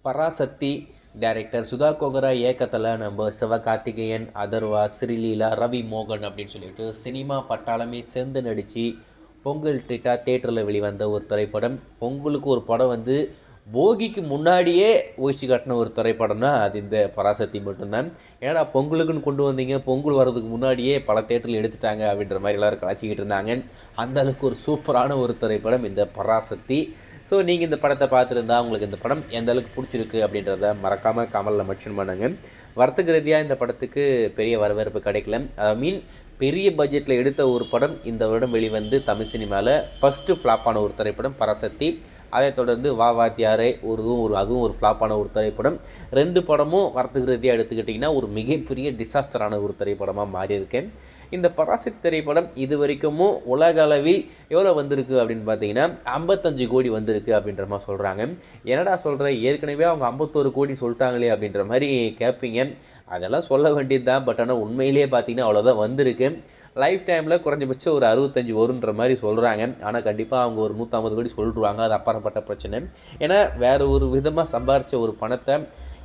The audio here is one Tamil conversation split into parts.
பராசக்தி டைரக்டர் சுதா கோகரா இயக்கத்தில் நம்ம சிவகார்த்திகேயன், அதர்வா, ஸ்ரீலீலா, ரவி மோகன் அப்படின்னு சொல்லிட்டு சினிமா பட்டாளமே சேர்ந்து நடித்து பொங்கல் ட்ரீட்டாக தேட்டரில் வெளிவந்த ஒரு திரைப்படம். பொங்கலுக்கு ஒரு படம் வந்து போகிக்கு முன்னாடியே ஊழ்ச்சி காட்டின ஒரு திரைப்படம்னா அது இந்த பராசக்தி மட்டும்தான். ஏன்னா பொங்கலுக்குன்னு கொண்டு வந்தீங்க, பொங்கல் வர்றதுக்கு முன்னாடியே பல தேட்டரில் எடுத்துட்டாங்க அப்படின்ற மாதிரி எல்லாரும் கலாச்சிக்கிட்டு இருந்தாங்க. அந்த அளவுக்கு ஒரு சூப்பரான ஒரு திரைப்படம் இந்த பராசக்தி. ஸோ நீங்கள் இந்த படத்தை பார்த்துருந்தா உங்களுக்கு இந்த படம் எந்த அளவுக்கு பிடிச்சிருக்கு அப்படின்றத மறக்காமல் கமலில் மென்ஷன் பண்ணுங்க. வர்த்தக ரீதியாக இந்த படத்துக்கு பெரிய வரவேற்பு கிடைக்கல. பெரிய பட்ஜெட்டில் எடுத்த ஒரு படம் இந்த வருடம் வெளிவந்து தமிழ் சினிமாவில் ஃபஸ்ட்டு ஃப்ளாப்பான ஒரு திரைப்படம் பராசக்தி. அதை தொடர்ந்து வா வாத்தியாரே அதுவும் ஒரு ஃப்ளாப்பான ஒரு திரைப்படம். 2 படமும் வர்த்தக ரீதியாக எடுத்துக்கிட்டிங்கன்னா ஒரு மிகப்பெரிய டிசாஸ்டரான ஒரு திரைப்படமாக மாறியிருக்கேன். இந்த பராசக்தி திரைப்படம் இது வரைக்கும் உலக அளவில் எவ்வளோ வந்திருக்கு அப்படின்னு பார்த்தீங்கன்னா 55 கோடி வந்திருக்கு அப்படின்ற மாதிரி சொல்கிறாங்க. என்னடா சொல்கிற, ஏற்கனவே அவங்க 51 கோடி சொல்லிட்டாங்களே அப்படின்ற மாதிரி கேட்பீங்க. அதெல்லாம் சொல்ல வேண்டியது தான். பட் ஆனால் உண்மையிலேயே பார்த்தீங்கன்னா அவ்வளோதான் வந்திருக்கு. லைஃப் டைமில் குறைஞ்சபட்சம் ஒரு 65 வருன்ற மாதிரி சொல்கிறாங்க. ஆனால் கண்டிப்பாக அவங்க ஒரு 150 கோடி சொல்லிடுவாங்க. அது அப்புறப்பட்ட பிரச்சனை. ஏன்னா வேறு ஒரு விதமாக சம்பாரித்த ஒரு பணத்தை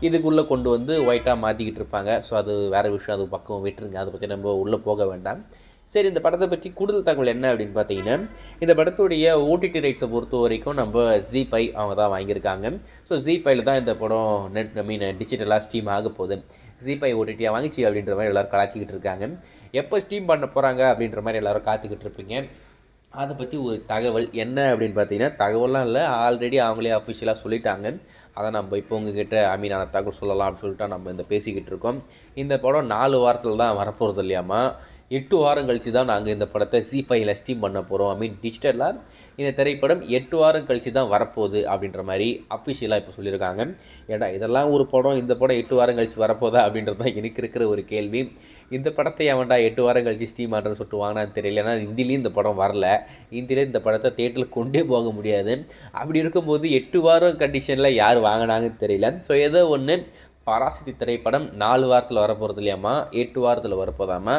இதுக்குள்ளே கொண்டு வந்து ஒயிட்டாக மாற்றிக்கிட்டு இருப்பாங்க. ஸோ அது வேறு விஷயம், அது பக்கம் விட்டுருங்க. அதை பற்றி நம்ம உள்ளே போக வேண்டாம். சரி, இந்த படத்தை பற்றி கூடுதல் தகவல் என்ன அப்படின்னு பார்த்தீங்கன்னா, இந்த படத்துடைய ஓடிடி ரைட்ஸை பொறுத்த வரைக்கும் நம்ம ஜி5 அவங்க தான் வாங்கியிருக்காங்க. ஸோ ஜி5ல தான் இந்த படம் டிஜிட்டலாக ஸ்ட்ரீம் ஆக போகுது. ஜி5 ஓடிடியாக வாங்கிச்சு அப்படின்ற மாதிரி எல்லோரும் கலாச்சிக்கிட்டு இருக்காங்க. எப்போ ஸ்ட்ரீம் பண்ண போகிறாங்க அப்படின்ற மாதிரி எல்லோரும் காத்துக்கிட்டு இருப்பீங்க. அதை பற்றி ஒரு தகவல் என்ன அப்படின்னு பார்த்தீங்கன்னா, தகவலாம் இல்லை, ஆல்ரெடி அவங்களே அஃபிஷியலாக சொல்லிட்டாங்க. அதை நம்ம இப்போ உங்ககிட்ட அமீனான தகவல் சொல்லலாம் அப்படின்னு சொல்லிட்டு நம்ம இந்த பேசிக்கிட்டு இருக்கோம். இந்த படம் 4 வாரத்தில் தான் வரப்போகிறது இல்லையாமா. 8 வாரம் கழித்து தான் நாங்கள் இந்த படத்தை ஜி5ல ஸ்ட்ரீம் பண்ண போகிறோம். டிஜிட்டலாக இந்த திரைப்படம் 8 வாரம் கழித்து தான் வரப்போகுது அப்படின்ற மாதிரி அஃபிஷியலாக இப்போ சொல்லியிருக்காங்க. ஏடா இதெல்லாம் ஒரு படம், இந்த படம் 8 வாரம் கழித்து வரப்போதா அப்படின்றது தான் எனக்கு இருக்கிற ஒரு கேள்வி. இந்த படத்தை அவன்டா 8 வாரம் கழித்து ஸ்ட்ரீம் ஆடுறன்னு சொல்லிட்டு வாங்கினான்னு தெரியல. ஏன்னா ஹிந்திலையும் இந்த படம் வரல. ஹிந்தியில் இந்த படத்தை தேட்டரில் கொண்டே போக முடியாது. அப்படி இருக்கும்போது 8 வாரம் கண்டிஷனில் யார் வாங்கினாங்கன்னு தெரியல. ஸோ ஏதோ ஒன்று, பராசக்தி திரைப்படம் 4 வாரத்தில் வரப்போகிறது இல்லையாமா, 8 வாரத்தில் வரப்போதாமா.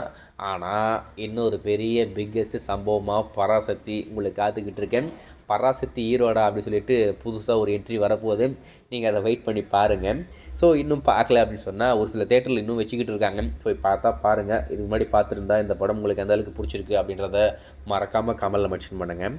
ஆனால் இன்னொரு பெரிய பிக்கெஸ்ட் சம்பவமாக பராசக்தி உங்களுக்கு காத்துக்கிட்டு இருக்கேன். பராசக்தி ஈரோடா அப்படின்னு சொல்லிட்டு புதுசாக ஒரு என்ட்ரி வரப்போகுது. நீங்கள் அதை வெயிட் பண்ணி பாருங்கள். ஸோ இன்னும் பார்க்கல அப்படின்னு சொன்னால் ஒரு சில தேட்டரில் இன்னும் வச்சுக்கிட்டு இருக்காங்க. போய் பார்த்தா பாருங்கள். இதுக்கு முன்னாடி பார்த்துருந்தா இந்த படம் உங்களுக்கு எந்த அளவுக்கு பிடிச்சிருக்கு அப்படின்றத மறக்காமல் கமலில் மென்ஷன் பண்ணுங்கள்.